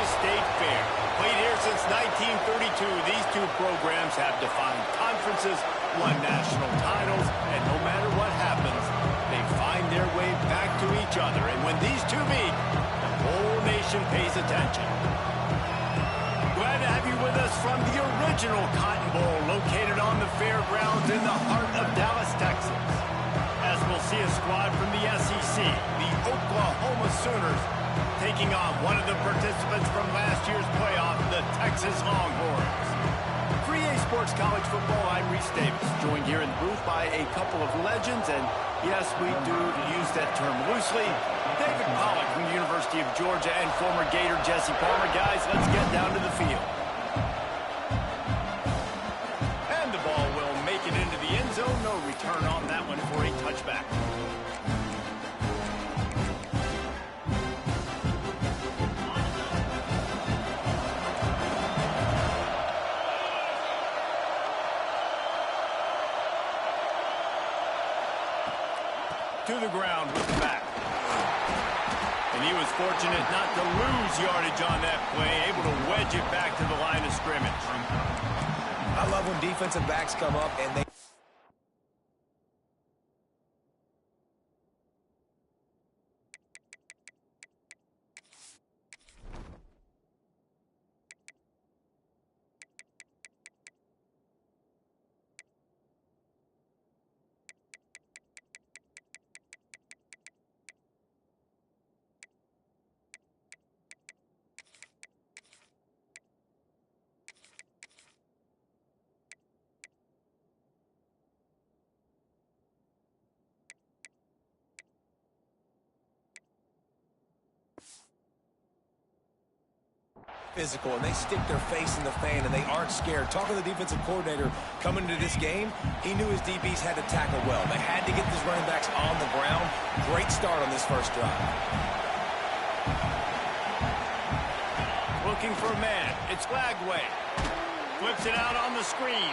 State Fair. Played here since 1932, these two programs have defined conferences, won national titles, and no matter what happens, they find their way back to each other. And when these two meet, the whole nation pays attention. Glad to have you with us from the original Cotton Bowl, located on the fairgrounds in the heart of Dallas, Texas. As we'll see a squad from the SEC, the Oklahoma Sooners, taking on one of the participants from last year's playoff, the Texas Longhorns. 3A Sports College Football, I'm Reese Davis, joined here in the booth by a couple of legends, and yes, we do use that term loosely. David Pollack from the University of Georgia and former Gator Jesse Palmer. Guys, let's get down to the field. And the ball will make it into the end zone. No return on that one for a touchback. To the ground with the back. And he was fortunate not to lose yardage on that play, able to wedge it back to the line of scrimmage. I love when defensive backs come up and they... physical, and they stick their face in the fan, and they aren't scared. Talking to the defensive coordinator coming into this game, he knew his DBs had to tackle well. They had to get these running backs on the ground. Great start on this first drive. Looking for a man. It's Flagway. Flips it out on the screen.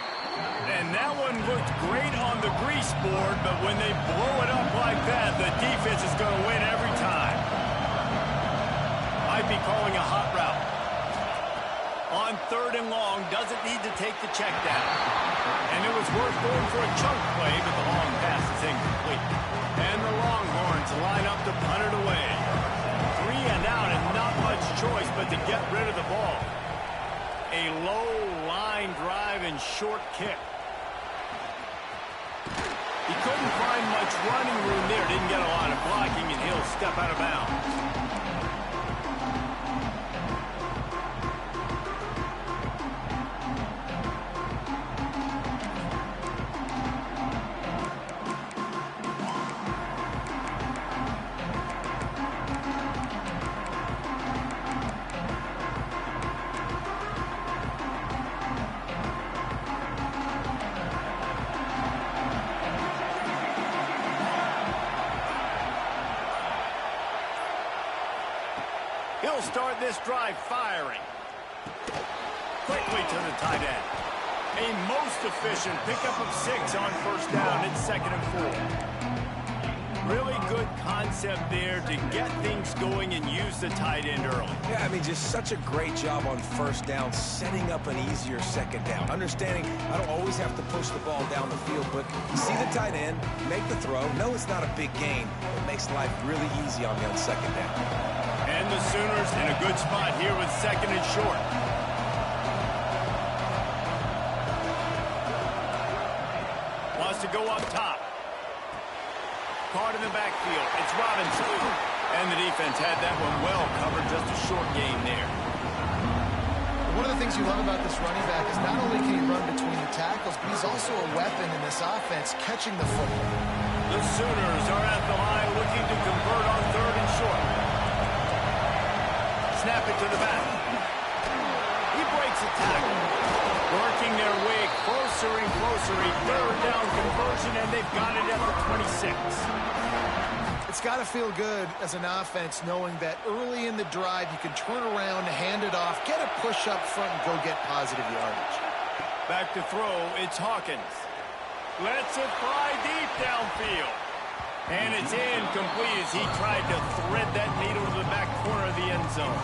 And that one looked great on the grease board, but when they blow it up like that, the defense is going to win every time. Might be calling a hot route. On 3rd and long, doesn't need to take the check down. And it was worth going for a chunk play, but the long pass is incomplete. And the Longhorns line up to punt it away. 3 and out, and not much choice but to get rid of the ball. A low line drive and short kick. He couldn't find much running room there. Didn't get a lot of blocking, and he'll step out of bounds. He'll start this drive firing. Quickly to the tight end. A most efficient pickup of 6 on 1st down. It's 2nd and 4. Really good concept there to get things going and use the tight end early. Yeah, I mean, just such a great job on 1st down, setting up an easier 2nd down. Understanding I don't always have to push the ball down the field, but see the tight end, make the throw. No, it's not a big gain. It makes life really easy on me on 2nd down. And the Sooners in a good spot here with 2nd and short. Wants to go up top. Caught in the backfield. It's Robinson. And the defense had that one well covered. Just a short game there. One of the things you love about this running back is not only can he run between the tackles, but he's also a weapon in this offense, catching the football. The Sooners are at the line looking to convert on 3rd and short. Snap it to the back. He breaks a tackle. Working their way closer and closer. A 3rd down conversion, and they've got it at the 26. It's got to feel good as an offense knowing that early in the drive you can turn around, hand it off, get a push up front, and go get positive yardage. Back to throw, it's Hawkins. Lets it fly deep downfield. And it's incomplete as he tried to thread that needle to the back corner of the end zone.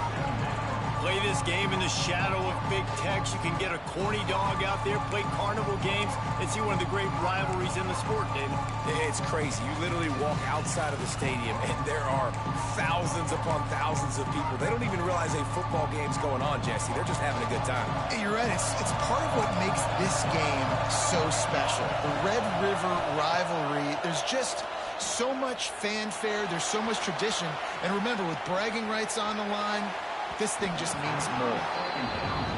Play this game in the shadow of Big Tex. You can get a corny dog out there, play carnival games, and see one of the great rivalries in the sport, David. It's crazy. You literally walk outside of the stadium, and there are thousands upon thousands of people. They don't even realize a football game's going on, Jesse. They're just having a good time. You're right. It's part of what makes this game so special. The Red River rivalry, there's just so much fanfare. There's so much tradition. And remember, with bragging rights on the line, this thing just means more.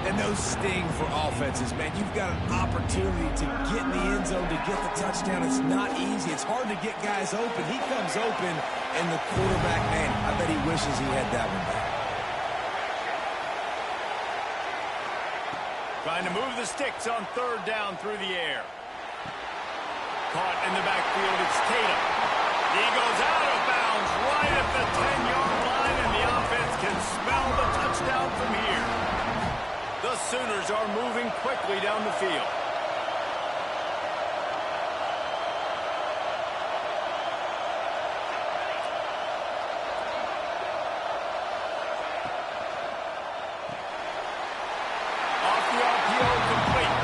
And those sting for offenses, man. You've got an opportunity to get in the end zone, to get the touchdown. It's not easy. It's hard to get guys open. He comes open, and the quarterback, man, I bet he wishes he had that one back. Trying to move the sticks on third down through the air. Caught in the backfield, it's Tatum. He goes out of bounds right at the 10-yard line, and the offense can smell the touchdown from here. The Sooners are moving quickly down the field. Off the RPO, complete.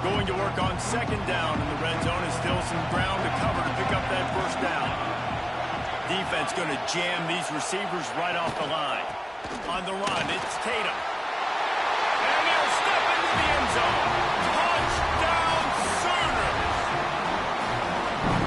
Going to work on second down in the red zone, and still some ground to cover to pick up that first down. Defense going to jam these receivers right off the line. On the run, it's Tatum. And he'll step into the end zone. Touchdown, Sooners!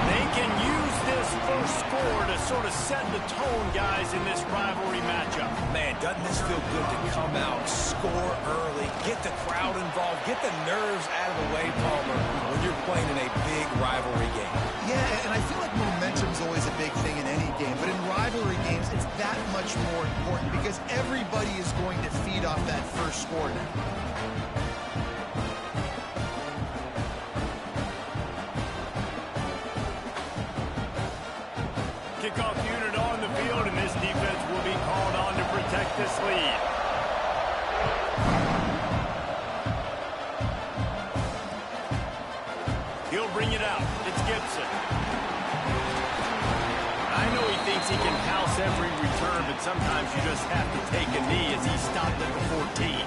They can use this first score to sort of set the tone, guys, in this rivalry matchup. Man, doesn't this feel good to come out, score early, get the crowd involved, get the nerves out of the way, Palmer, when you're playing in a big rivalry game. Yeah, and I feel like momentum's always a big thing in any game, but in rivalry games, it's that much more important because everybody is going to feed off that first score now. Kickoff unit on the field, and this defense will be called on to protect this lead. He'll bring it out. It's Gibson. I know he thinks he can house every return, but sometimes you just have to take a knee as he stopped at the 14.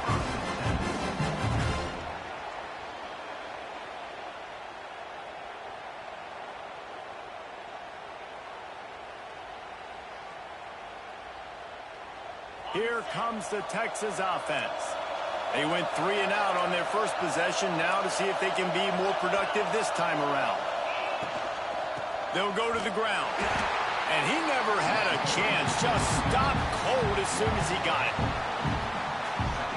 Here comes the Texas offense. They went 3 and out on their first possession, now to see if they can be more productive this time around. They'll go to the ground. And he never had a chance, just stopped cold as soon as he got it.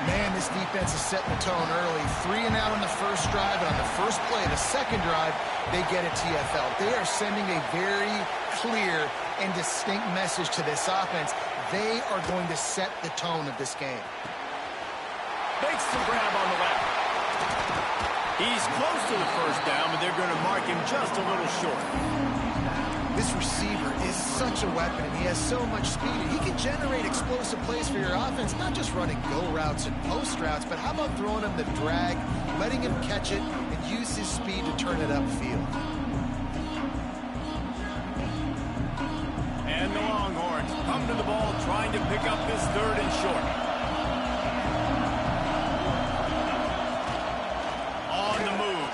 Man, this defense is setting the tone early. 3 and out on the first drive, and on the first play, the second drive, they get a TFL. They are sending a very clear and distinct message to this offense. They are going to set the tone of this game. Makes the grab on the left. He's close to the first down, but they're going to mark him just a little short. This receiver is such a weapon, and he has so much speed. He can generate explosive plays for your offense, not just running go routes and post routes, but how about throwing him the drag, letting him catch it, and use his speed to turn it upfield. And the Longhorns come to the ball, trying to pick up this third and short. On the move.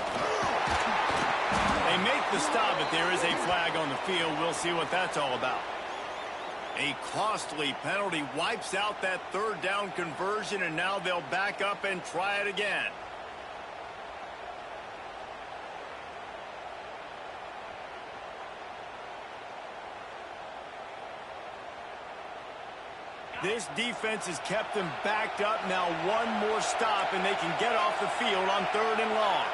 They make the stop, but there is a flag on the field. We'll see what that's all about. A costly penalty wipes out that third down conversion, and now they'll back up and try it again. This defense has kept them backed up. Now one more stop, and they can get off the field on third and long.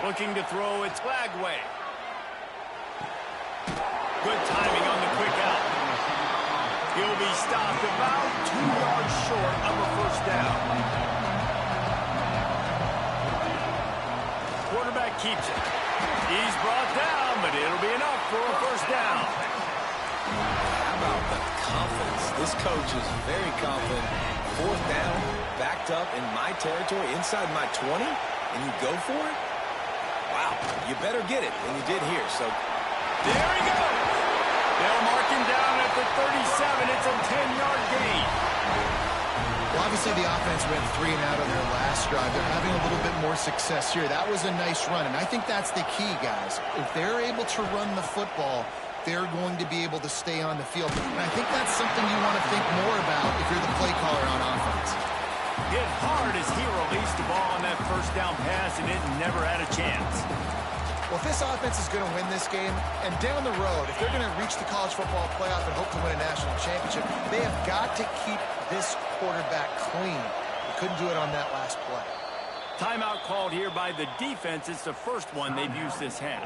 Looking to throw, it's Flagway. Good timing on the quick out. He'll be stopped about 2 yards short of a first down. Quarterback keeps it. He's brought down, but it'll be enough for a first down. How about the confidence? This coach is very confident. Fourth down, backed up in my territory, inside my 20, and you go for it? Wow, you better get it, and you did here. So there he goes. They'll mark him down at the 37. It's a 10-yard gain. Well, obviously the offense went 3 and out on their last drive. They're having a little bit more success here. That was a nice run, and I think that's the key, guys. If they're able to run the football, they're going to be able to stay on the field. And I think that's something you want to think more about if you're the play caller on offense. Hit hard as he released the ball on that first down pass, and it never had a chance. Well, if this offense is going to win this game, and down the road, if they're going to reach the college football playoff and hope to win a national championship, they have got to keep this quarterback clean. They couldn't do it on that last play. Timeout called here by the defense. It's the first one they've used this half.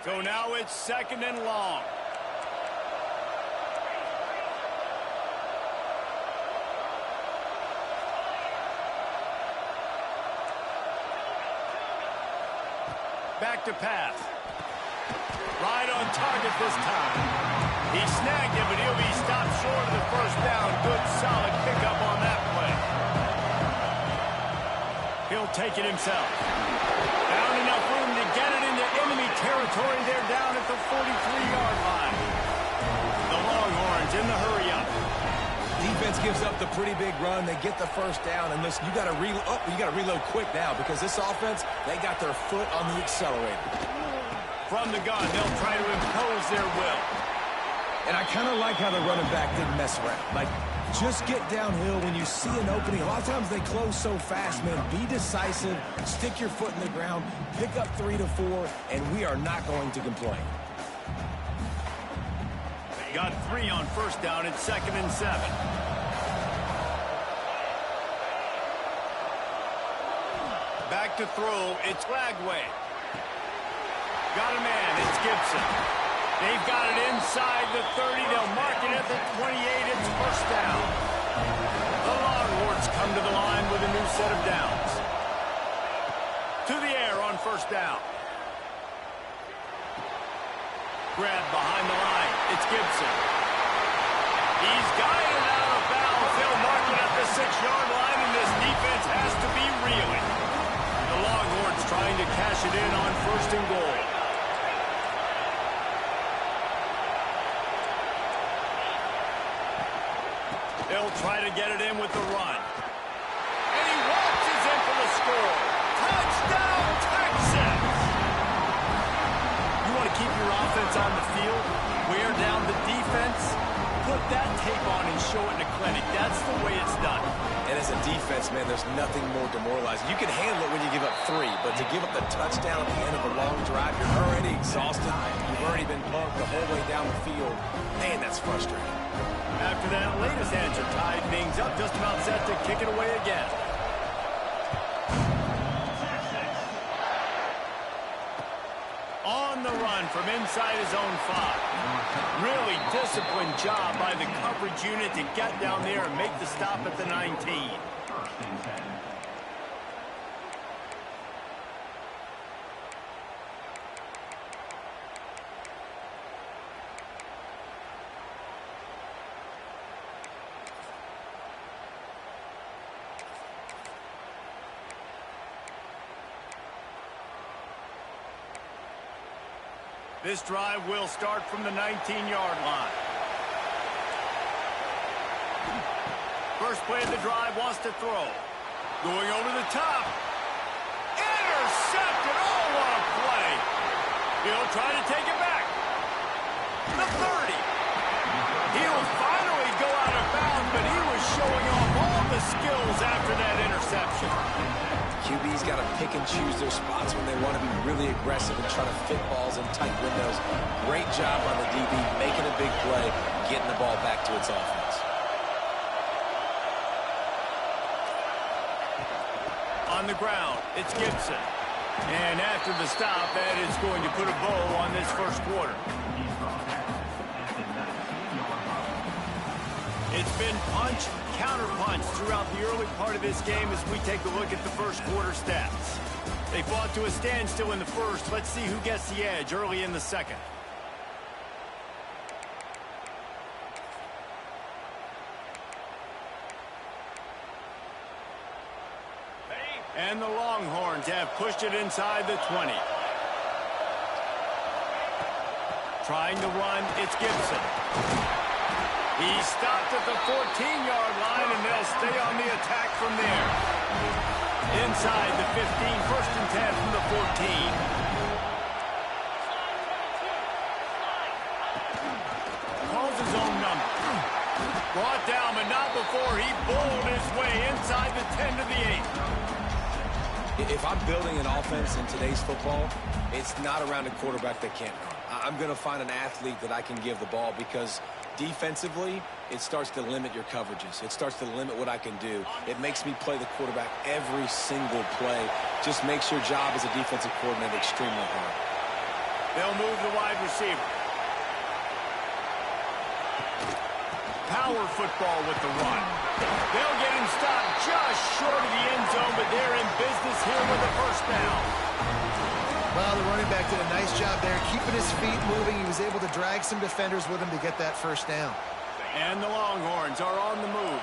So now it's 2nd and long. Back to pass. Right on target this time. He snagged it, but he'll be stopped short of the first down. Good, solid pickup on that play. He'll take it himself. Found enough room to get it into enemy territory. They're down at the 43-yard line. The Longhorns in the hurry-up. defense gives up the pretty big run. They get the first down, and listen, you got to reload quick now because this offense, they got their foot on the accelerator. From the gun, they'll try to impose their will. And I kind of like how the running back didn't mess around. Like, just get downhill when you see an opening. A lot of times they close so fast, man. Be decisive, stick your foot in the ground, pick up 3 to 4, and we are not going to complain. They got 3 on first down. It's 2nd and 7. Back to throw. It's Lagway. Got a man. It's Gibson. They've got it inside the 30. They'll mark it at the 28. It's first down. The Longhorns come to the line with a new set of downs. To the air on first down. Grabbed behind the line. It's Gibson. He's got it out of bounds. They'll mark it at the 6-yard line, and this defense has to be reeling. The Longhorns trying to cash it in on 1st and goal. They'll try to get it in with the run. And he waltzes in for the score. Touchdown, Texas! You want to keep your offense on the field, wear down the defense, put that tape on and show it in a clinic. That's the way it's done. And as a defense, man, there's nothing more demoralizing. You can handle it when you give up 3, but to give up the touchdown at the end of a long drive, you're already exhausted. You've already been punked the whole way down the field. Man, that's frustrating. After that latest answer tied things up, just about set to kick it away again. On the run from inside his own 5. Really disciplined job by the coverage unit to get down there and make the stop at the 19. This drive will start from the 19-yard line. First play of the drive wants to throw. Going over the top. Intercepted. Oh, what a play. He'll try to take it back. The 30. He'll finally go out of bounds, but he was showing off all the skills after that interception. QB's got to pick and choose their spots when they want to be really aggressive and try to fit balls in tight windows. Great job on the DB, making a big play, getting the ball back to its offense. On the ground, it's Gibson. And after the stop, that is going to put a bow on this first quarter. It's been punch, counter-punch throughout the early part of this game as we take a look at the first quarter stats. They fought to a standstill in the first. Let's see who gets the edge early in the second. And the Longhorns have pushed it inside the 20. Trying to run, it's Gibson. He stopped at the 14-yard line, and they'll stay on the attack from there. Inside the 15, first and 10 from the 14. Calls his own number. Brought down, but not before he bowled his way inside the 10 to the 8. If I'm building an offense in today's football, it's not around a quarterback that can't run. I'm going to find an athlete that I can give the ball, because defensively, it starts to limit your coverages. It starts to limit what I can do. It makes me play the quarterback every single play. Just makes your job as a defensive coordinator extremely hard. They'll move the wide receiver. Power football with the run. They'll get him stopped just short of the end zone, but they're in business here with a first down. Well, the running back did a nice job there, keeping his feet moving. He was able to drag some defenders with him to get that first down. And the Longhorns are on the move.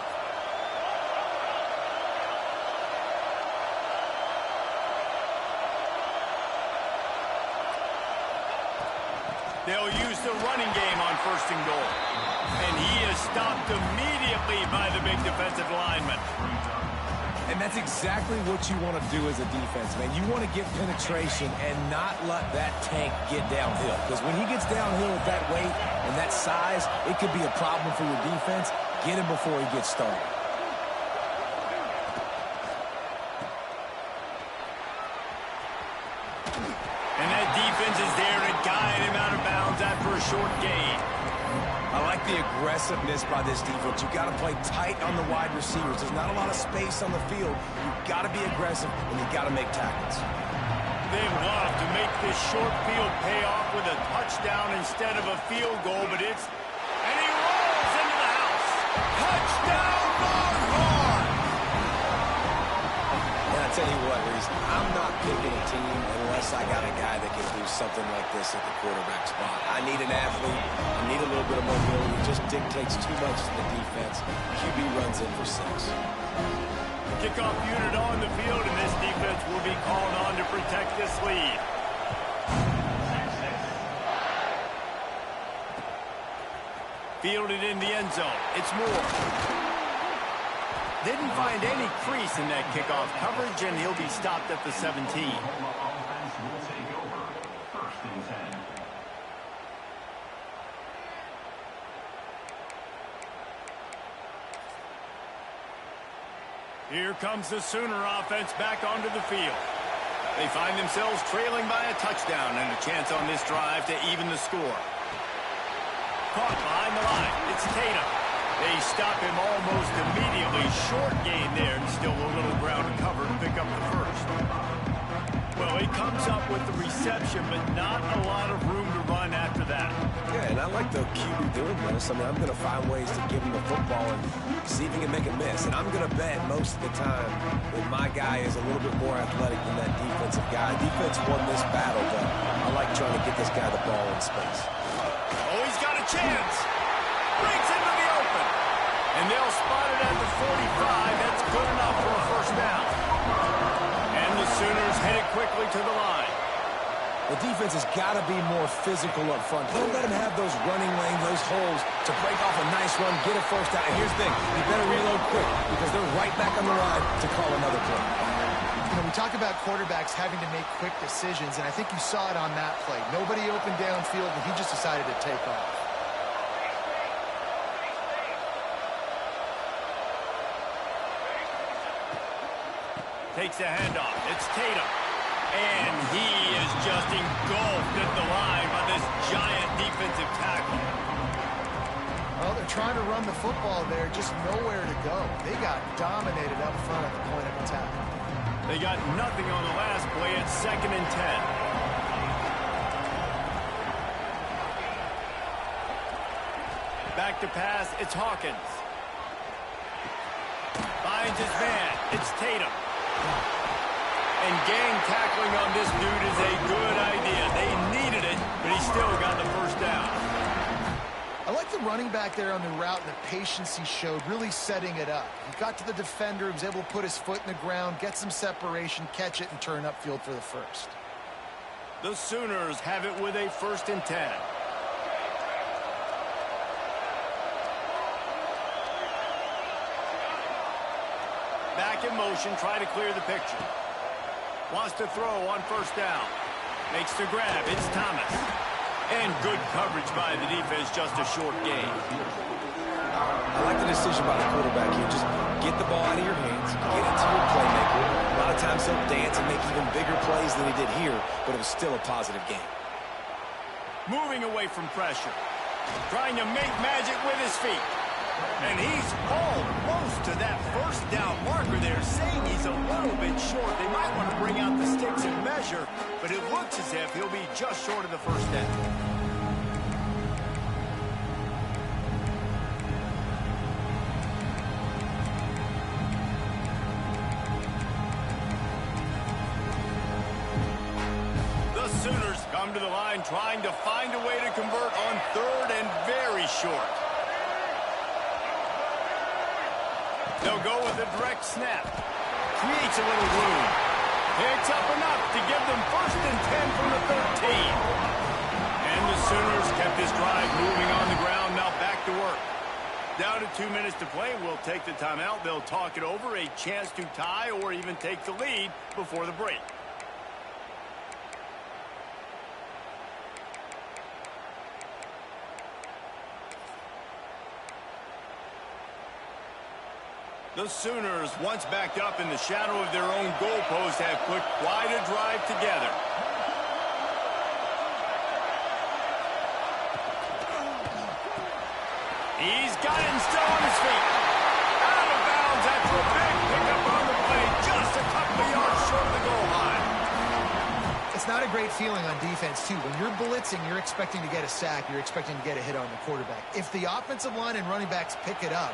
They'll use the running game on first and goal. And he is stopped immediately by the big defensive lineman. And that's exactly what you want to do as a defense, man. You want to get penetration and not let that tank get downhill. Because when he gets downhill with that weight and that size, it could be a problem for your defense. Get him before he gets started. And that defense is there to guide him out of bounds after a short gain. I like the aggressiveness by this defense. You got to play tight on the wide receivers. There's not a lot of space on the field. You got to be aggressive, and you got to make tackles. They love to make this short field pay off with a touchdown instead of a field goal, but it's... And he rolls into the house. Touchdown, Longhorn! And I tell you what, Reese, I'm not picking a team unless I got a guy that can do something like this at the quarterback spot. I need an athlete. I need a little bit of mobility. It just dictates too much to the defense. QB runs in for 6. Kickoff unit on the field, and this defense will be called on to protect this lead. Fielded in the end zone. It's Moore. Didn't find any crease in that kickoff coverage, and he'll be stopped at the 17. Here comes the Sooner offense back onto the field. They find themselves trailing by a touchdown and a chance on this drive to even the score. Caught behind the line. It's Tatum. They stop him almost immediately. Short gain there, and still a little ground to cover to pick up the first. Well, he comes up with the reception, but not a lot of room to run after that. Yeah, and I like the QB doing this. I mean, I'm going to find ways to give him the football and see if he can make a miss. And I'm going to bet most of the time that my guy is a little bit more athletic than that defensive guy. Defense won this battle, but I like trying to get this guy the ball in space. Oh, he's got a chance. Breaks into the open. And they'll spot it at the 45. That's good enough for a first down. And the Sooners headed quickly to the line. The defense has got to be more physical up front. Don't let them have those running lanes, those holes to break off a nice run, get a first down. And here's the thing, you better reload quick because they're right back on the line to call another play. You know, we talk about quarterbacks having to make quick decisions, and I think you saw it on that play. Nobody opened downfield, and he just decided to take off. Takes a handoff. It's Tatum. And he is just engulfed at the line by this giant defensive tackle. Well, they're trying to run the football there, just nowhere to go. They got dominated up front at the point of attack. They got nothing on the last play. It's 2nd and 10. Back to pass. It's Hawkins. Finds his man. It's Tatum. And gang tackling on this dude is a good idea. They needed it, but he still got the first down. I like the running back there on the route and the patience he showed, really setting it up. He got to the defender, he was able to put his foot in the ground, get some separation, catch it, and turn upfield for the first. The Sooners have it with a 1st and 10. Back in motion, try to clear the picture. Wants to throw on 1st down. Makes the grab. It's Thomas. And good coverage by the defense, just a short gain. I like the decision by the quarterback here. Just get the ball out of your hands, get it to your playmaker. A lot of times he'll dance and make even bigger plays than he did here, but it was still a positive game. Moving away from pressure. Trying to make magic with his feet. And he's almost to that 1st down marker there, saying he's a little bit short. They might want to bring out the sticks and measure, but it looks as if he'll be just short of the 1st down. The Sooners come to the line trying to find a way to convert on 3rd and very short. They'll go with a direct snap. Creates a little room. Picks up enough to give them 1st and 10 from the 13. And the Sooners kept this drive moving on the ground. Now back to work. Down to 2 minutes to play. We'll take the timeout. They'll talk it over. A chance to tie or even take the lead before the break. The Sooners, once backed up in the shadow of their own goalpost, have put quite a drive together. He's got him still on his feet. Out of bounds after a big pickup on the play, just a couple of yards short of the goal line. It's not a great feeling on defense, too. When you're blitzing, you're expecting to get a sack. You're expecting to get a hit on the quarterback. If the offensive line and running backs pick it up,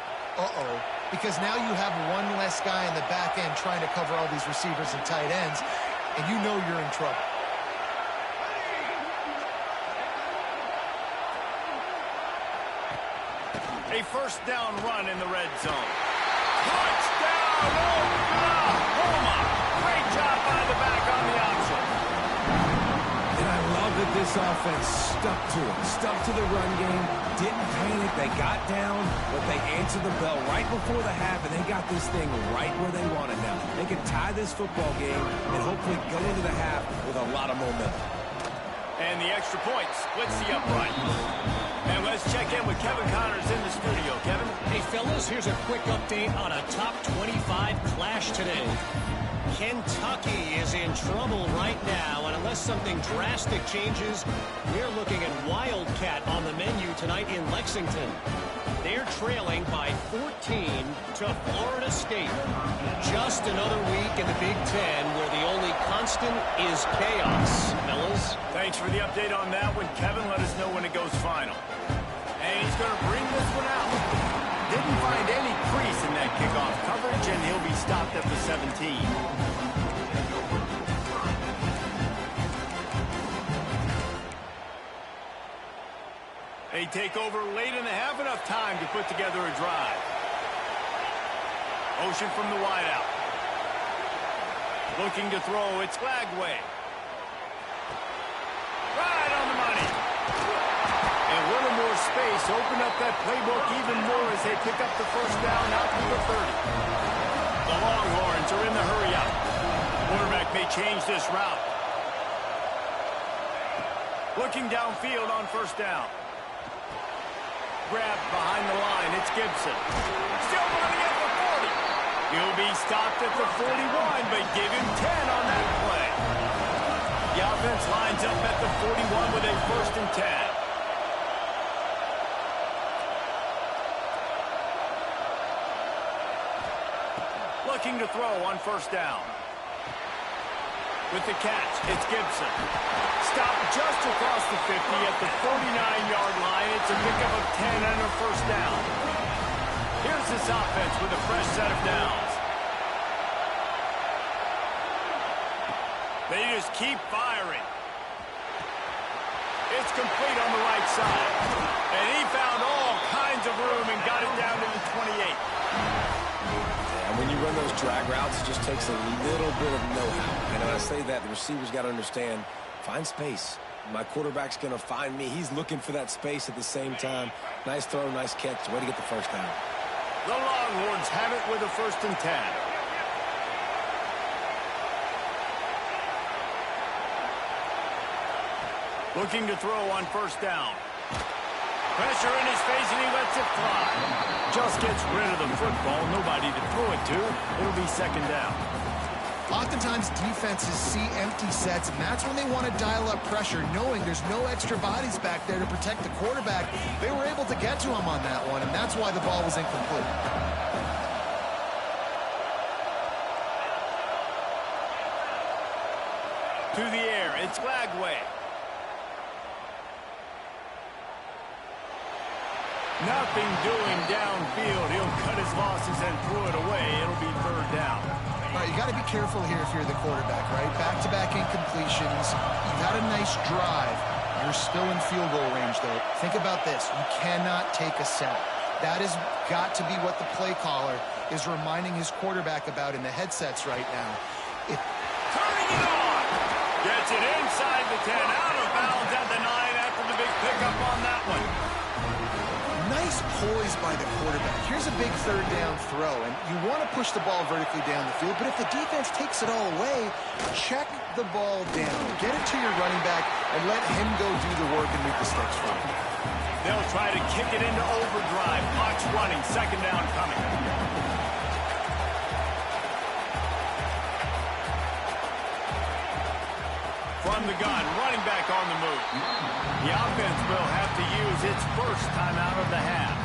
because now you have one less guy in the back end trying to cover all these receivers and tight ends, and you know you're in trouble. A 1st down run in the red zone. Touchdown, Oklahoma! Great job by the back on the option. And I love that this offense stuck to it, stuck to the run game, didn't panic, they got down, but they answered the bell right before the half, and they got this thing right where they want it now. They can tie this football game and hopefully go into the half with a lot of momentum. And the extra point splits the upright. And let's check in with Kevin Connors in the studio. Kevin? Hey, fellas, here's a quick update on a top 25 clash today. Kentucky is in trouble right now, and unless something drastic changes, we're looking at Wildcat on the menu tonight in Lexington. They're trailing by 14 to Florida State. Just another week in the Big Ten where the only constant is chaos. Fellas? Thanks for the update on that one, Kevin. Let us know when it goes final. And he's going to bring this one out. Didn't find any crease in that kickoff coverage, and he'll be stopped at the 17. They take over late in the half, enough time to put together a drive. Motion from the wideout. Looking to throw, it's Lagway. Right on the money. And a little more space, open up that playbook even more as they pick up the 1st down out to the 30. The Longhorns are in the hurry up. Quarterback may change this route. Looking downfield on 1st down. Grab behind the line. It's Gibson. Still running at the 40. He'll be stopped at the 41, but give him 10 on that play. The offense lines up at the 41 with a 1st and 10. Looking to throw on 1st down. With the catch, it's Gibson. Stopped just across the 50 at the 49-yard line. It's a pickup of 10 and a 1st down. Here's this offense with a fresh set of downs. They just keep firing. It's complete on the right side. And he found all kinds of room and got it down to the 28. And when you run those drag routes, it just takes a little bit of know-how. And when I say that, the receiver's got to understand, find space. My quarterback's going to find me. He's looking for that space at the same time. Nice throw, nice catch. Way to get the first down. The Longhorns have it with a 1st and 10. Looking to throw on 1st down. Pressure in his face, and he lets it fly. Just gets rid of the football. Nobody to throw it to. It'll be 2nd down. Oftentimes, defenses see empty sets, and that's when they want to dial up pressure, knowing there's no extra bodies back there to protect the quarterback. They were able to get to him on that one, and that's why the ball was incomplete. To the air, it's Lagway. Nothing doing downfield. He'll cut his losses and throw it away. It'll be 3rd down. All right, you got to be careful here if you're the quarterback, right? Back-to-back incompletions. You've had a nice drive. You're still in field goal range, though. Think about this. You cannot take a sack. That has got to be what the play caller is reminding his quarterback about in the headsets right now. Turning it on. Gets it inside the 10. Out of bounds at the 9 after the big pickup on that one. Nice poise by the quarterback. Here's a big 3rd down throw, and you want to push the ball vertically down the field, but if the defense takes it all away, check the ball down. Get it to your running back and let him go do the work and move the sticks for you. They'll try to kick it into overdrive. Clock's running. 2nd down coming. From the gun, running back on the move. The offense will have to use its 1st timeout of the half.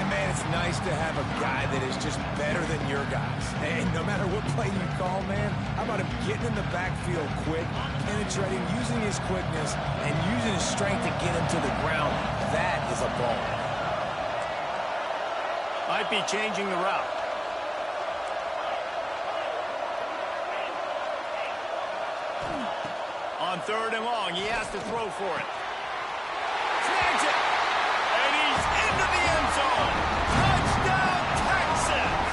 And, man, it's nice to have a guy that is just better than your guys. And no matter what play you call, man, how about him getting in the backfield quick, penetrating, using his quickness, and using his strength to get him to the ground. That is a ball. Might be changing the route. On 3rd and long, he has to throw for it. Snags it! And he's into the end zone! Touchdown, Texas!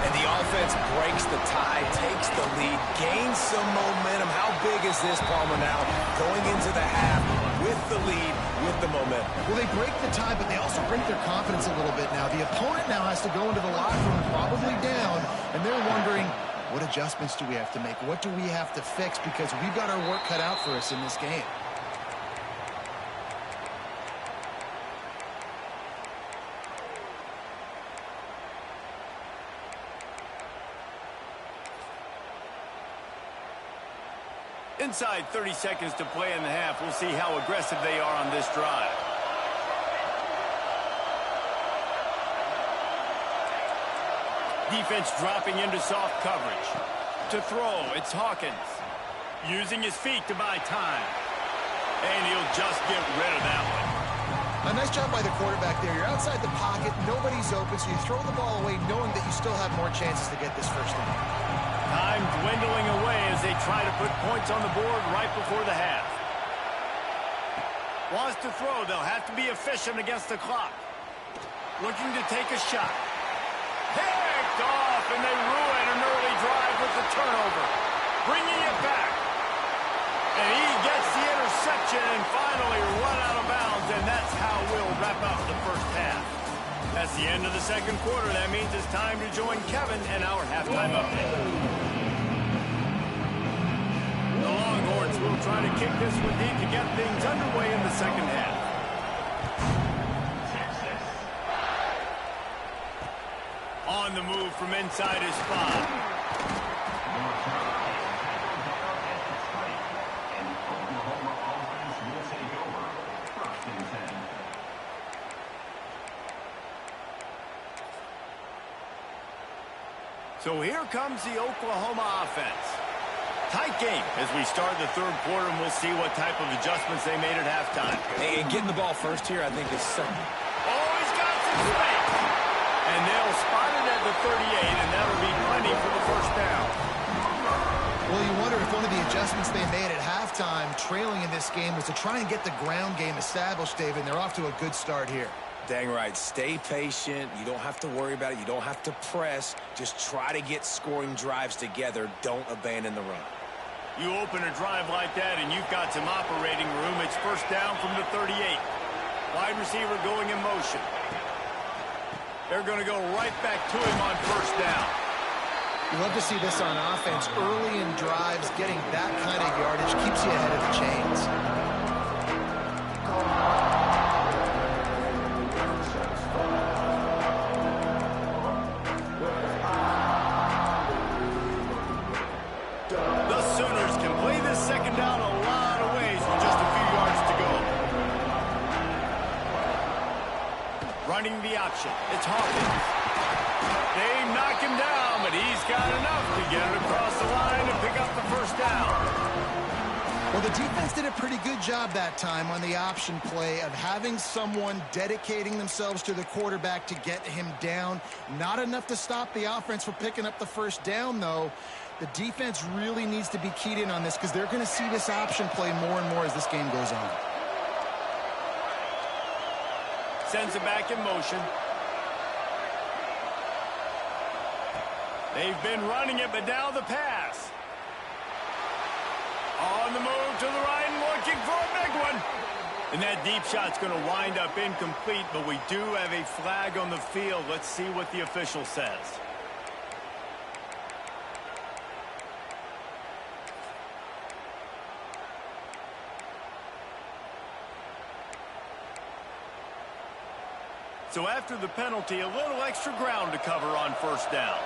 And the offense breaks the tie, takes the lead, gains some momentum. How big is this, Palmer, now? Going into the half with the lead, with the momentum. Well, they break the tie, but they also break their confidence a little bit now. The opponent now has to go into the locker room probably down, and they're wondering, what adjustments do we have to make? What do we have to fix? Because we've got our work cut out for us in this game. Inside 30 seconds to play in the half. We'll see how aggressive they are on this drive. Defense dropping into soft coverage. To throw, it's Hawkins. Using his feet to buy time. And he'll just get rid of that one. A nice job by the quarterback there. You're outside the pocket, nobody's open, so you throw the ball away knowing that you still have more chances to get this 1st down. Time dwindling away as they try to put points on the board right before the half. Wants to throw, they'll have to be efficient against the clock. Looking to take a shot. Picked off, and they ruin an early drive with the turnover. Bringing it back. And he gets the interception and finally run out of bounds, and that's how we'll wrap up the 1st half. That's the end of the 2nd quarter. That means it's time to join Kevin and our halftime update. The Longhorns will try to kick this one deep to get things underway in the 2nd half. On the move from inside his spot. So here comes the Oklahoma offense. Tight game as we start the 3rd quarter, and we'll see what type of adjustments they made at halftime. Hey, and getting the ball first here, I think, is so. Oh, he's got some space. And they'll spot it at the 38, and that'll be plenty for the 1st down. Well, you wonder if adjustments they made at halftime, trailing in this game, was to try and get the ground game established, David, and they're off to a good start here. Dang right. Stay patient. You don't have to worry about it. You don't have to press. Just try to get scoring drives together. Don't abandon the run. You open a drive like that, and you've got some operating room. It's first down from the 38. Wide receiver going in motion. They're going to go right back to him on first down. You love to see this on offense. Early in drives, getting that kind of yardage keeps you ahead of the chains. The Sooners can play this second down a lot of ways with just a few yards to go. Running the option. It's Hawkins. They knock him down, but he's got enough to get it across the line and pick up the first down. Well, the defense did a pretty good job that time on the option play of having someone dedicating themselves to the quarterback to get him down. Not enough to stop the offense from picking up the first down, though. The defense really needs to be keyed in on this because they're going to see this option play more and more as this game goes on. Sends it back in motion. They've been running it, but now the pass. On the move to the right and looking for a big one. And that deep shot's going to wind up incomplete, but we do have a flag on the field. Let's see what the official says. So after the penalty, a little extra ground to cover on first down.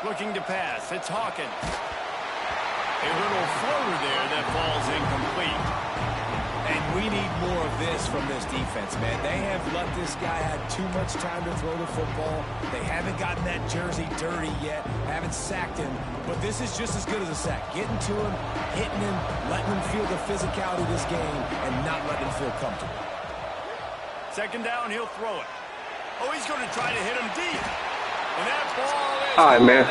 Looking to pass. It's Hawkins. A little floater there that falls incomplete. And we need more of this from this defense, man. They have let this guy have too much time to throw the football. They haven't gotten that jersey dirty yet, haven't sacked him. But this is just as good as a sack. Getting to him, hitting him, letting him feel the physicality of this game, and not letting him feel comfortable. Second down, he'll throw it. Oh, he's going to try to hit him deep. And that ball is... All right, man.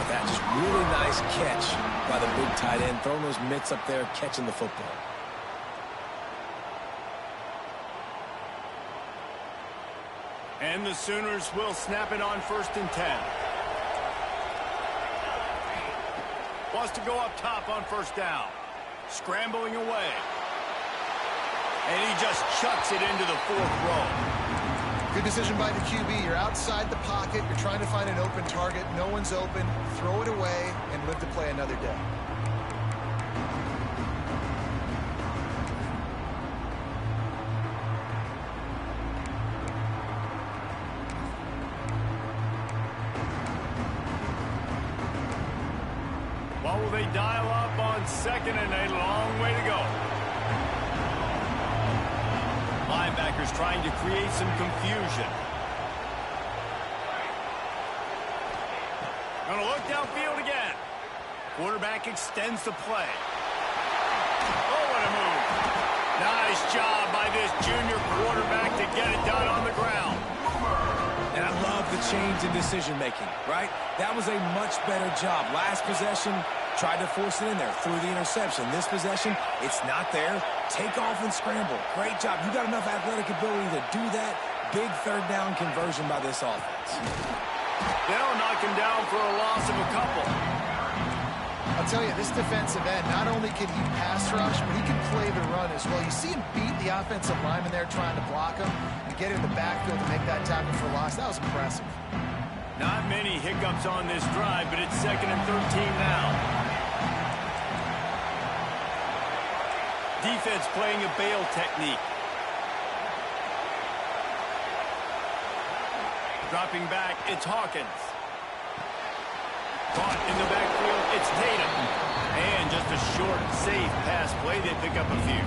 That just really nice catch by the big tight end, throwing those mitts up there, catching the football. And the Sooners will snap it on 1st and 10. Wants to go up top on first down. Scrambling away. And he just chucks it into the 4th row. Good decision by the QB. You're outside the pocket. You're trying to find an open target. No one's open. Throw it away and live to play another day. What will they dial up on second and a long way to go? Linebackers trying to create some confusion. Going to look downfield again. Quarterback extends the play. Oh, what a move. Nice job by this junior quarterback to get it done on the ground. And I love the change in decision-making, right? That was a much better job. Last possession, tried to force it in there, threw the interception. This possession, it's not there. Take off and scramble. Great job. You got enough athletic ability to do that. Big third down conversion by this offense. They'll knock him down for a loss of a couple. I'll tell you, this defensive end, not only can he pass rush, but he can play the run as well. You see him beat the offensive lineman there trying to block him and get in the backfield to make that tackle for loss. That was impressive. Not many hiccups on this drive, but it's 2nd and 13 now. Defense playing a bail technique. Dropping back, it's Hawkins. Caught in the backfield, it's Tatum. And just a short, safe pass play. They pick up a few.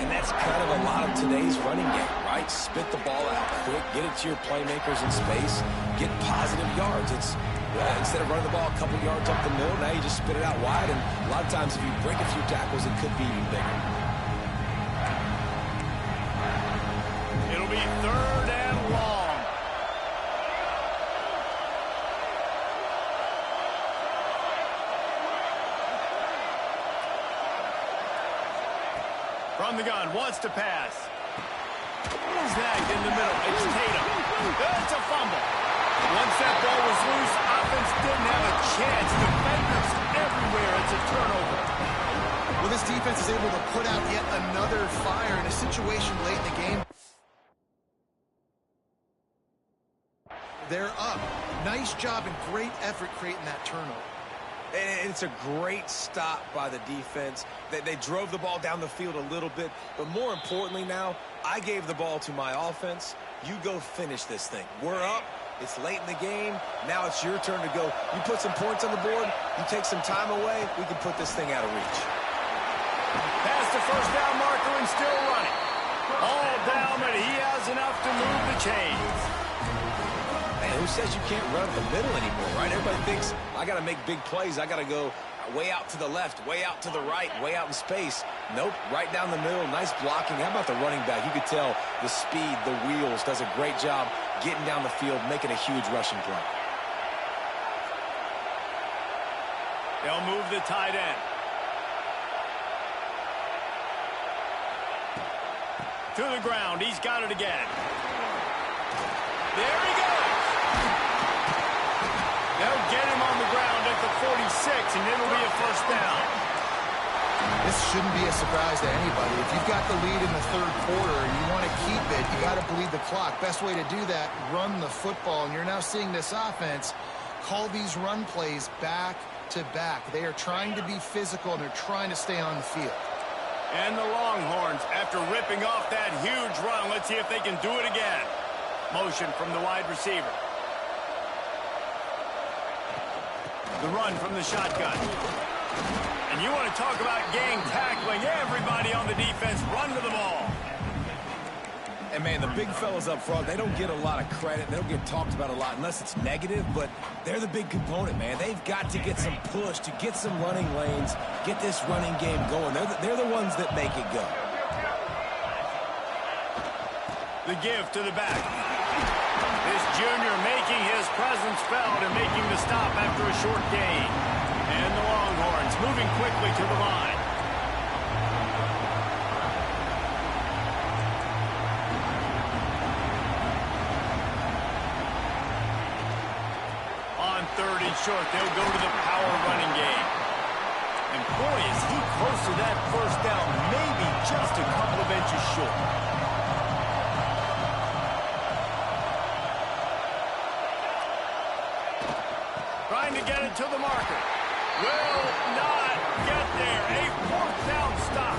And that's kind of a lot of today's running game, right? Spit the ball out quick, get it to your playmakers in space, get positive yards. It's instead of running the ball a couple yards up the middle, now you just spit it out wide. And a lot of times if you break a few tackles, it could be even bigger. It'll be 3rd and long. from the gun, wants to pass. Snagged in the middle. It's Tatum. It's a fumble. Once that ball was loose, offense didn't have a chance. Defenders everywhere. It's a turnover. Well, this defense is able to put out yet another fire in a situation late in the game. They're up. Nice job and great effort creating that turnover. And it's a great stop by the defense. They drove the ball down the field a little bit, but more importantly now, I gave the ball to my offense. You go finish this thing. We're up. It's late in the game. Now it's your turn to go. You put some points on the board. You take some time away. We can put this thing out of reach. Past the first down marker and still running. All down, but he has enough to move the chains. Man, who says you can't run up the middle anymore, right? Everybody thinks, I got to make big plays. I got to go way out to the left, way out to the right, way out in space. Nope, right down the middle. Nice blocking. How about the running back? You could tell the speed, the wheels, does a great job getting down the field, making a huge rushing play. They'll move the tight end. To the ground. He's got it again. There he goes. They'll get him on the ground at the 46, and it'll be a first down. This shouldn't be a surprise to anybody. If you've got the lead in the third quarter and you want to keep it, you got to bleed the clock. Best way to do that, run the football. And you're now seeing this offense call these run plays back to back. They are trying to be physical, and they're trying to stay on the field. And the Longhorns, after ripping off that huge run, let's see if they can do it again. Motion from the wide receiver. The run from the shotgun. And you want to talk about gang tackling. Everybody on the defense run to the ball. And, man, the big fellas up front, they don't get a lot of credit. They don't get talked about a lot unless it's negative, but they're the big component, man. They've got to get some push, to get some running lanes, get this running game going. They're the ones that make it go. The give to the back. This junior making his presence felt and making the stop after a short gain. And the Longhorns moving quickly to the line. On third and short, they'll go to the power running game. And boy, is he close to that first down, maybe just a couple of inches short. Trying to get it to the marker. Will not get there. A fourth down stop.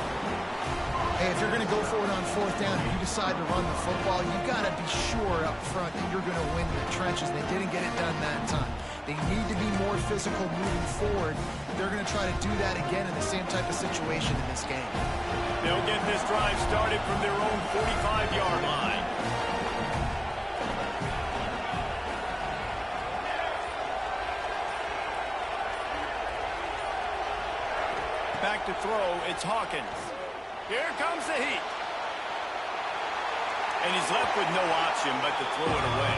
Hey, if you're going to go for it on fourth down and you decide to run the football, you've got to be sure up front that you're going to win in the trenches. They didn't get it done that time. They need to be more physical moving forward. They're going to try to do that again in the same type of situation in this game. They'll get this drive started from their own 45-yard line. Back to throw, it's Hawkins. Here comes the heat. And he's left with no option but to throw it away.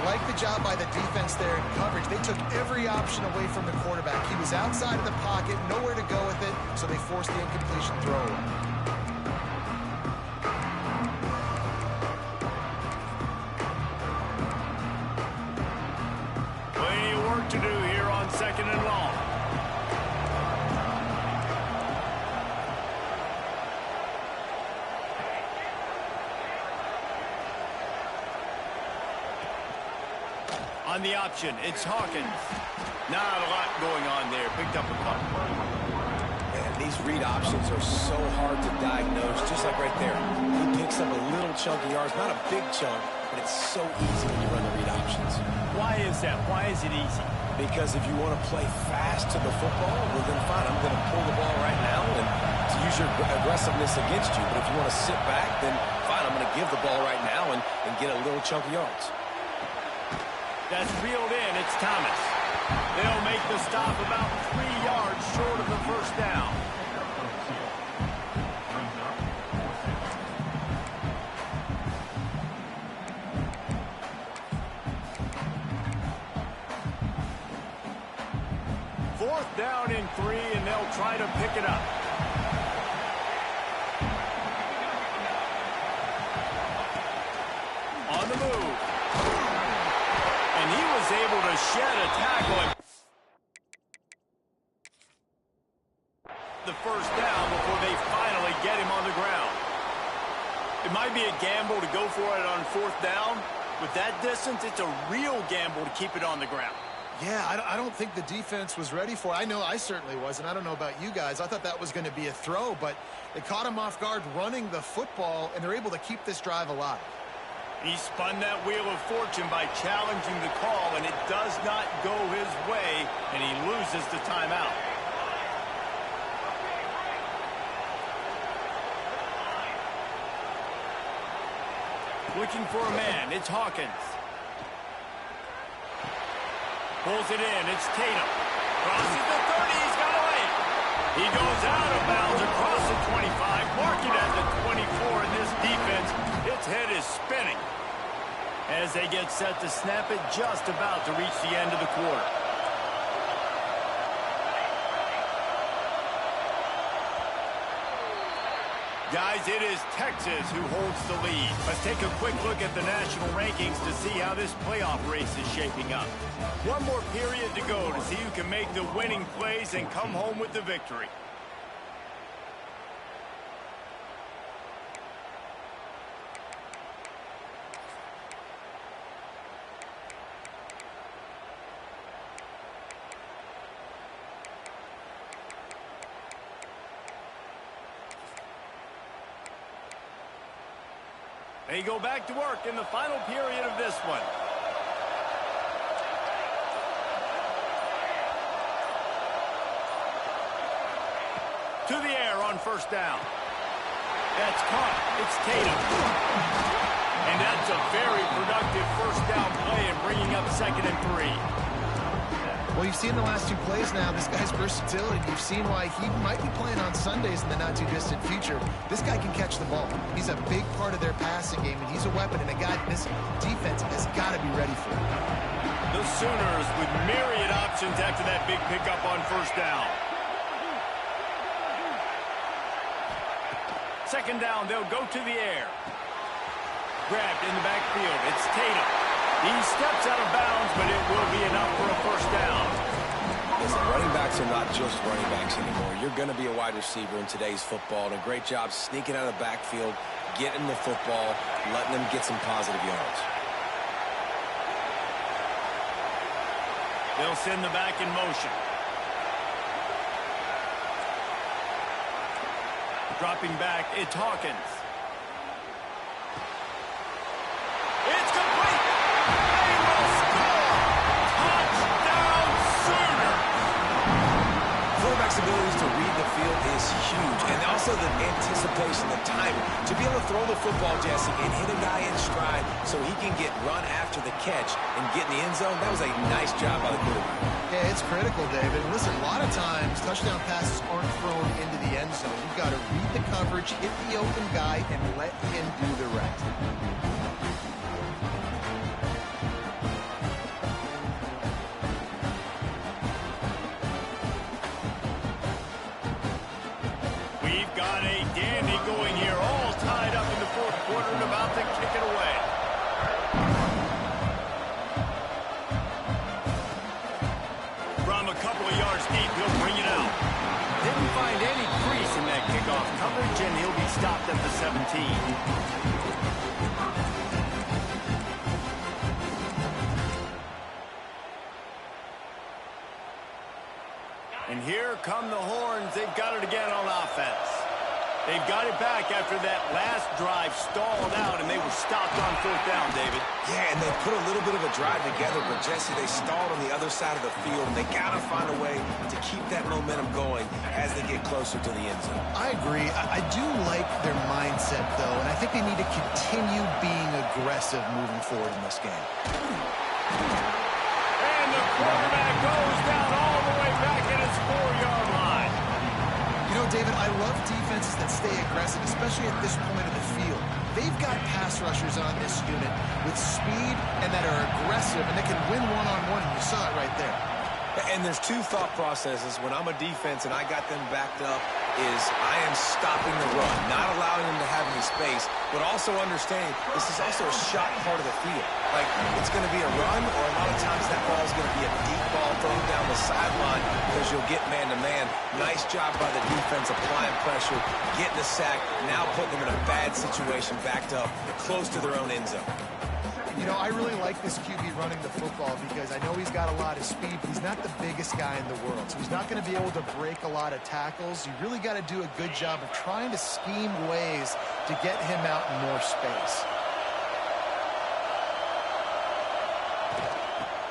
Like the job by the defense there in coverage. They took every option away from the quarterback. He was outside of the pocket, nowhere to go with it, so they forced the incompletion throw. Plenty of work to do here on second and long. On the option, it's Hawkins. Not a lot going on there. Picked up a couple. Man, these read options are so hard to diagnose, just like right there. He picks up a little chunk of yards, not a big chunk, but it's so easy when you run the read options. Why is that? Why is it easy? Because if you want to play fast to the football, well, then fine, I'm going to pull the ball right now and to use your aggressiveness against you. But if you want to sit back, then fine, I'm going to give the ball right now and get a little chunk of yards. That's reeled in. It's Thomas. They'll make the stop about 3 yards short of the first down. Fourth down and 3, and they'll try to pick it up. on the move. And he was able to shed a tackle. The first down before they finally get him on the ground. It might be a gamble to go for it on fourth down. With that distance, it's a real gamble to keep it on the ground. Yeah, I don't think the defense was ready for it. I know I certainly wasn't. I don't know about you guys. I thought that was going to be a throw, but they caught him off guard running the football, and they're able to keep this drive alive. He spun that wheel of fortune by challenging the call, and it does not go his way, and he loses the timeout. Looking for a man. It's Hawkins. Pulls it in. It's Tatum. Crosses the 30. He's got away. He goes out of bounds across the 25. Marking at the 24 in this defense. Its head is spinning. As they get set to snap it, just about to reach the end of the quarter. Guys, it is Texas who holds the lead. Let's take a quick look at the national rankings to see how this playoff race is shaping up. One more period to go to see who can make the winning plays and come home with the victory. They go back to work in the final period of this one. To the air on first down. That's caught. It's Tatum. And that's a very productive first down play and bringing up 2nd and 3. Well, you've seen the last two plays now, this guy's versatility. You've seen why he might be playing on Sundays in the not-too-distant future. This guy can catch the ball. He's a big part of their passing game, and he's a weapon, and a guy this defense has got to be ready for. The Sooners with myriad options after that big pickup on first down. 2nd down, they'll go to the air. Grabbed in the backfield. It's Tatum. He steps out of bounds, but it will be enough for a first down. Listen, running backs are not just running backs anymore. You're going to be a wide receiver in today's football, and a great job sneaking out of the backfield, getting the football, letting them get some positive yards. They'll send the back in motion. Dropping back, it's Hawkins. It's complete. They will score. Touchdown Sooners. Quarterback's abilities to read the field is huge, and also the anticipation, the timing. To be able to throw the football, Jesse, and hit a guy in stride so he can get run after the catch and get in the end zone, that was a nice job by the quarterback. Yeah, it's critical, David. Listen, a lot of times touchdown passes aren't thrown into the end zone. You've got to read the coverage, hit the open guy, and let him do the rest. We've got a dandy going here, all tied up in the fourth quarter and about to kick it away. From a couple of yards deep, he'll bring it out. Didn't find any crease in that kickoff coverage, and he'll be stopped at the 17. And here come the horns. They've got it again on offense. They've got it back after that last drive stalled out, and they were stopped on fourth down, David. Yeah, and they put a little bit of a drive together, but, Jesse, they stalled on the other side of the field. They got to find a way to keep that momentum going as they get closer to the end zone. I agree. I do like their mindset, though, and I think they need to continue being aggressive moving forward in this game. And the quarterback goes down all the way back at his 4-yard line. You know, David, I love defenses that stay aggressive, especially at this point of the field. They've got pass rushers on this unit with speed and that are aggressive, and they can win one-on-one, and you saw it right there. And there's two thought processes. When I'm a defense and I got them backed up, is I am stopping the run, not allowing him to have any space, but also understanding this is also a shot part of the field. Like, it's going to be a run, or a lot of times that ball is going to be a deep ball thrown down the sideline because you'll get man-to-man. Nice job by the defense applying pressure, getting the sack, now putting them in a bad situation, backed up, close to their own end zone. You know, I really like this QB running the football because I know he's got a lot of speed, but he's not the biggest guy in the world. So he's not going to be able to break a lot of tackles. You really got to do a good job of trying to scheme ways to get him out in more space.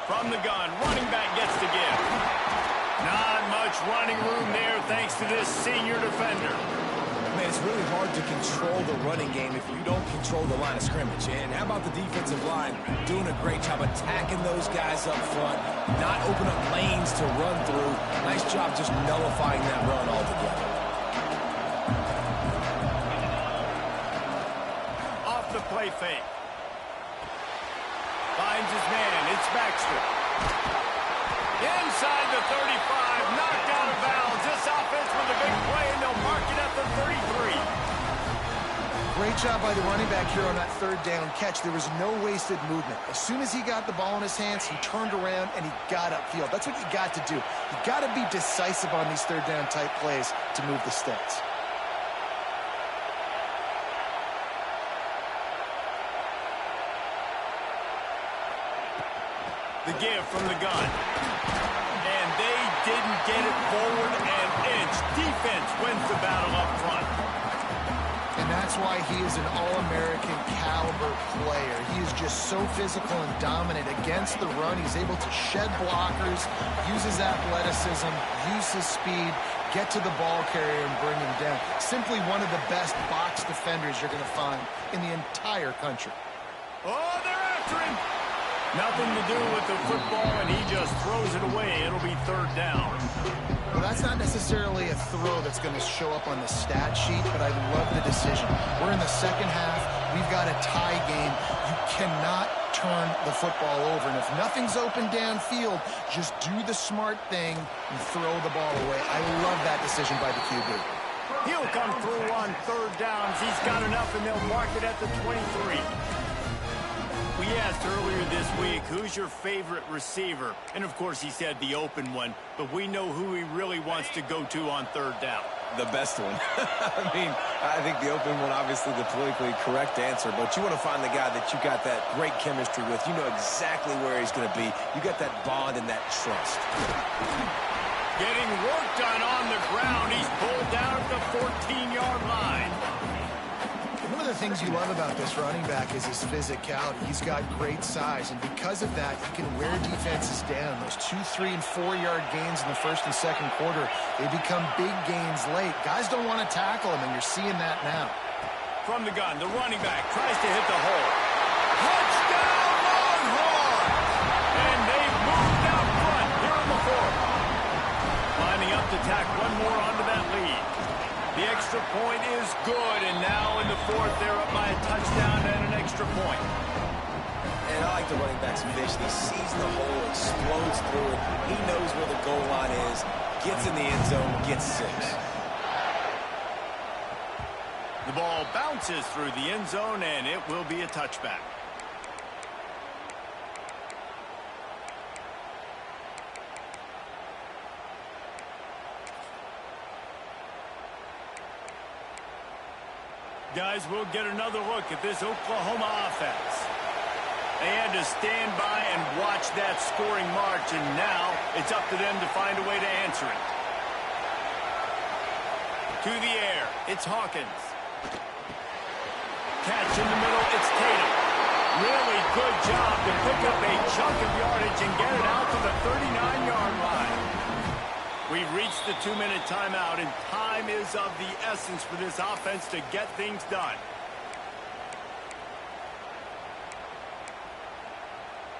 From the gun, running back gets the give. Not much running room there thanks to this senior defender. Man, it's really hard to control the running game if you don't control the line of scrimmage. And how about the defensive line doing a great job attacking those guys up front, not open up lanes to run through. Nice job just nullifying that run altogether. Off the play fake. Finds his man. It's Baxter. Inside the 35, knocked out of bounds. This offense with a big play, and they'll mark it at the 33. Great job by the running back here on that third down catch. There was no wasted movement. As soon as he got the ball in his hands, he turned around and he got upfield. That's what you got to do. You got to be decisive on these third down type plays to move the sticks. The give from the gun. And they didn't get it forward an inch. Defense wins the battle up front. And that's why he is an All-American caliber player. He is just so physical and dominant against the run. He's able to shed blockers, use his athleticism, use his speed, get to the ball carrier and bring him down. Simply one of the best box defenders you're going to find in the entire country. Oh, they're after him. Nothing to do with the football, and he just throws it away. It'll be third down. Well, that's not necessarily a throw that's going to show up on the stat sheet, but I love the decision. We're in the second half. We've got a tie game. You cannot turn the football over. And if nothing's open downfield, just do the smart thing and throw the ball away. I love that decision by the QB. He'll come through on third downs. He's got enough, and they'll mark it at the 23. We asked earlier this week, who's your favorite receiver? And, of course, he said the open one, but we know who he really wants to go to on third down. The best one. I mean, I think the open one, obviously the politically correct answer, but you want to find the guy that you got that great chemistry with. You know exactly where he's going to be. You got that bond and that trust. Getting work done on the ground. He's pulled down at the 14-yard line. One of the things you love about this running back is his physicality. He's got great size, and because of that, he can wear defenses down. Those 2-, 3-, and 4-yard gains in the first and second quarter, they become big gains late. Guys don't want to tackle him, and you're seeing that now. From the gun, the running back tries to hit the hole. Touchdown, Longhorns! And they've moved out front here in the fourth. Lining up to tack one more onto that lead. The extra point is good, and now in the fourth, they're up by a touchdown and an extra point. And I like the running back's vision. He sees the hole, explodes through it. He knows where the goal line is, gets in the end zone, gets 6. The ball bounces through the end zone, and it will be a touchback. Guys, we'll get another look at this Oklahoma offense. They had to stand by and watch that scoring march, and now it's up to them to find a way to answer it. To the air, it's Hawkins. Catch in the middle, it's Tatum. Really good job to pick up a chunk of yardage and get it out to the 39-yard line. We've reached the 2-minute timeout, and time is of the essence for this offense to get things done.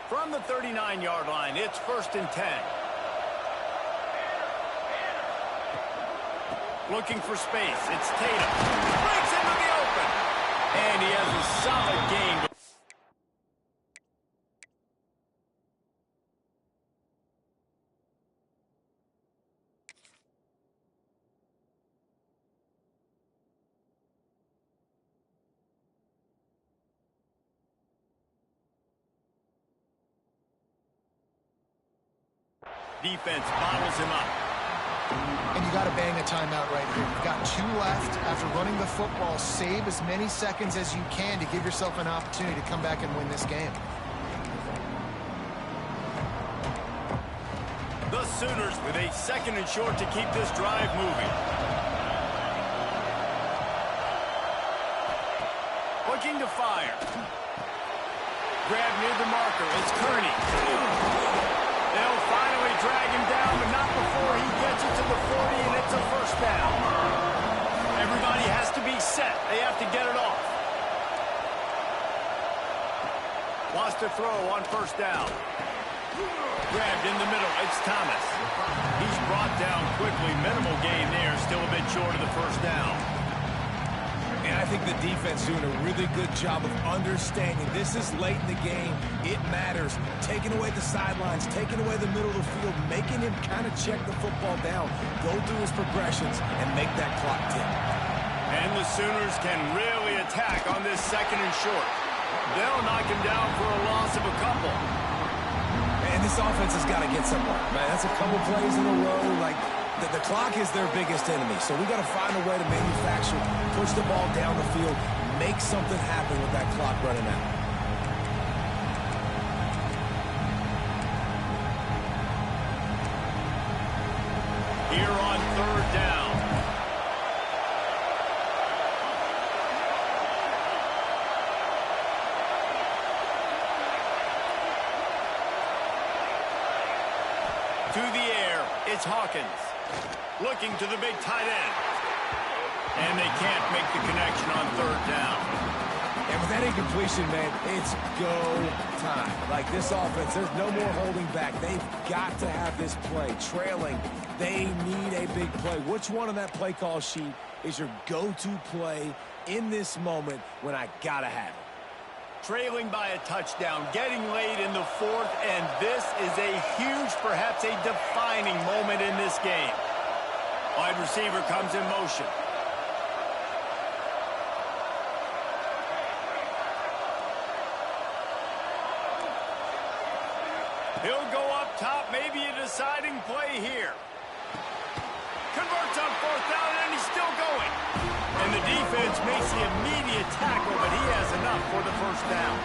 From the 39-yard line, it's 1st and 10. Looking for space, it's Tatum. Breaks into the open. And he has a solid gain. Defense bottles him up. And you got to bang a timeout right here. You've got 2 left. After running the football, save as many seconds as you can to give yourself an opportunity to come back and win this game. The Sooners with a 2nd and short to keep this drive moving. Looking to fire. Grab near the marker. It's Kearney. They'll finally drag him down, but not before he gets it to the 40, and it's a first down. Everybody has to be set. They have to get it off. Wants to throw on first down. Grabbed in the middle. It's Thomas. He's brought down quickly. Minimal gain there. Still a bit short of the first down. And I think the defense doing a really good job of understanding this is late in the game. It matters. Taking away the sidelines, taking away the middle of the field, making him kind of check the football down, go through his progressions, and make that clock tick. And the Sooners can really attack on this 2nd and short. They'll knock him down for a loss of a couple. And this offense has got to get somewhere. Man, that's a couple plays in a row. Like, the clock is their biggest enemy. So we got to find a way to manufacture, push the ball down the field, make something happen with that clock running out. Here on 3rd down. To the air, it's Hawkins. Looking to the big tight end. And they can't make the connection on 3rd down. And with that incompletion, man, it's go time. Like this offense, there's no more holding back. They've got to have this play. Trailing, they need a big play. Which one on that play call sheet is your go-to play in this moment when I got to have it? Trailing by a touchdown, getting late in the 4th, and this is a huge, perhaps a defining moment in this game. Wide receiver comes in motion. He'll go up top, maybe a deciding play here. Converts on 4th down, and he's still going. And the defense makes the immediate tackle, but he has enough for the first down.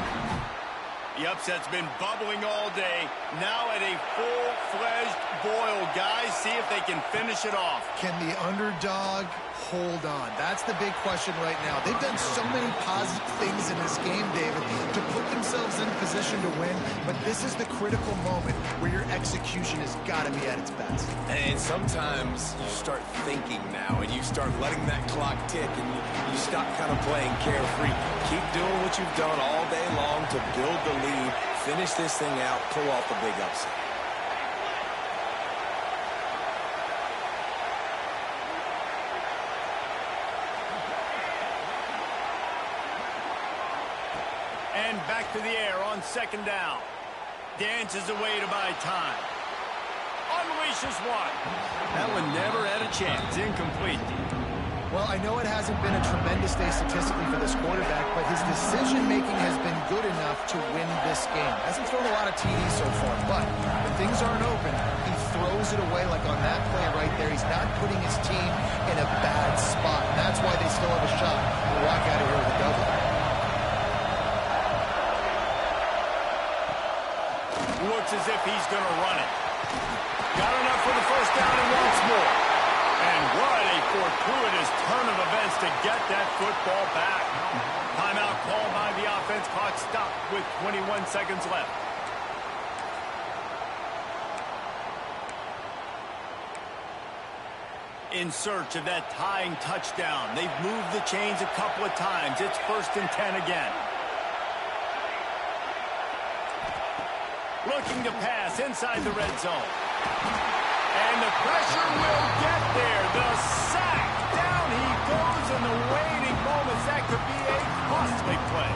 The upset's been bubbling all day. Now at a full-fledged boil. Guys, see if they can finish it off. Can the underdog hold on? That's the big question right now. They've done so many positive things in this game, David, to put themselves in position to win, but this is the critical moment where your execution has got to be at its best. And sometimes you start thinking now, and you start letting that clock tick, and you stop kind of playing carefree. Keep doing what you've done all day long to build the lead, finish this thing out, pull off the big upset. And back to the air on 2nd down. Dances away to buy time. Unleashes one. That one never had a chance. Incomplete. Well, I know it hasn't been a tremendous day statistically for this quarterback, but his decision-making has been good enough to win this game. Hasn't thrown a lot of TDs so far, but when things aren't open, he throws it away like on that play right there. He's not putting his team in a bad spot, and that's why they still have a shot to walk out of here with a double. Looks as if he's going to run it. Got enough for the first down and wants more. And what a fortuitous turn of events to get that football back. Timeout called by the offense. Clock stopped with 21 seconds left. In search of that tying touchdown. They've moved the chains a couple of times. It's 1st and 10 again. Looking to pass inside the red zone. And the pressure will get there. The sack. Down he goes in the waning moments. That could be a costly play.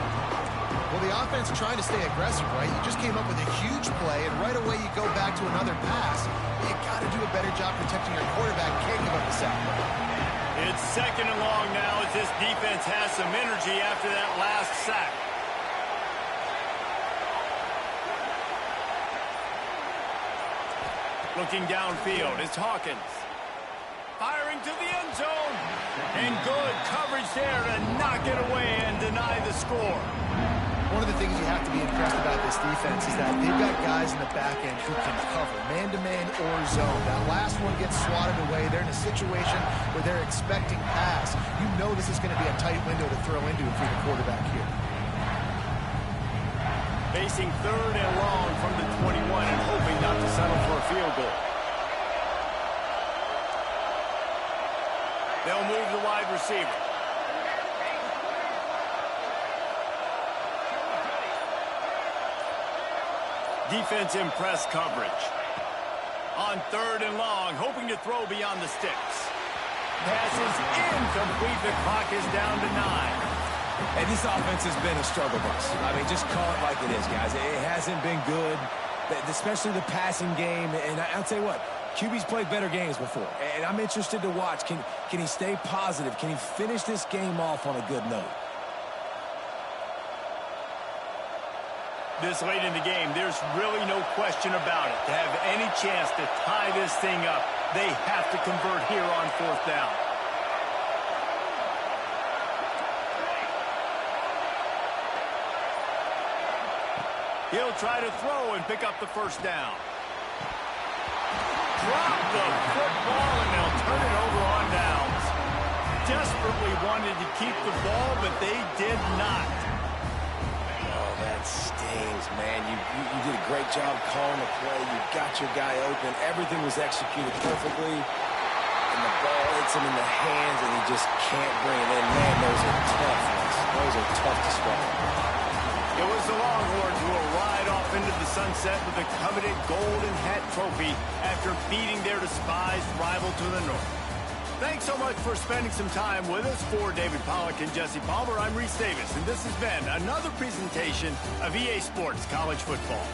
Well, the offense trying to stay aggressive, right? You just came up with a huge play, and right away you go back to another pass. You got to do a better job protecting your quarterback. Can't give up the sack. It's 2nd and long now as this defense has some energy after that last sack. Looking downfield, it's Hawkins. Firing to the end zone. And good coverage there to knock it away and deny the score. One of the things you have to be impressed about this defense is that they've got guys in the back end who can cover man-to-man or zone. That last one gets swatted away. They're in a situation where they're expecting pass. You know this is going to be a tight window to throw into for the quarterback here. Facing 3rd and long from the 21 and hoping not to settle for a field goal. They'll move the wide receiver. Defense in press coverage. On 3rd and long, hoping to throw beyond the sticks. Passes incomplete. The clock is down to 9. Hey, this offense has been a struggle bus. I mean, just call it like it is, guys. It hasn't been good, especially the passing game. And I'll tell you what, QB's played better games before. And I'm interested to watch. Can he stay positive? Can he finish this game off on a good note? This late in the game, there's really no question about it. To have any chance to tie this thing up, they have to convert here on 4th down. He'll try to throw and pick up the 1st down. Drop the football, and they'll turn it over on downs. Desperately wanted to keep the ball, but they did not. Oh, that stings, man. You did a great job calling the play. You got your guy open. Everything was executed perfectly. And the ball hits him in the hands, and he just can't bring it in. Man, those are tough. Those are tough to swallow. It was the Longhorns who will ride off into the sunset with the coveted Golden Hat Trophy after beating their despised rival to the north. Thanks so much for spending some time with us. For David Pollack and Jesse Palmer, I'm Reese Davis, and this has been another presentation of EA Sports College Football.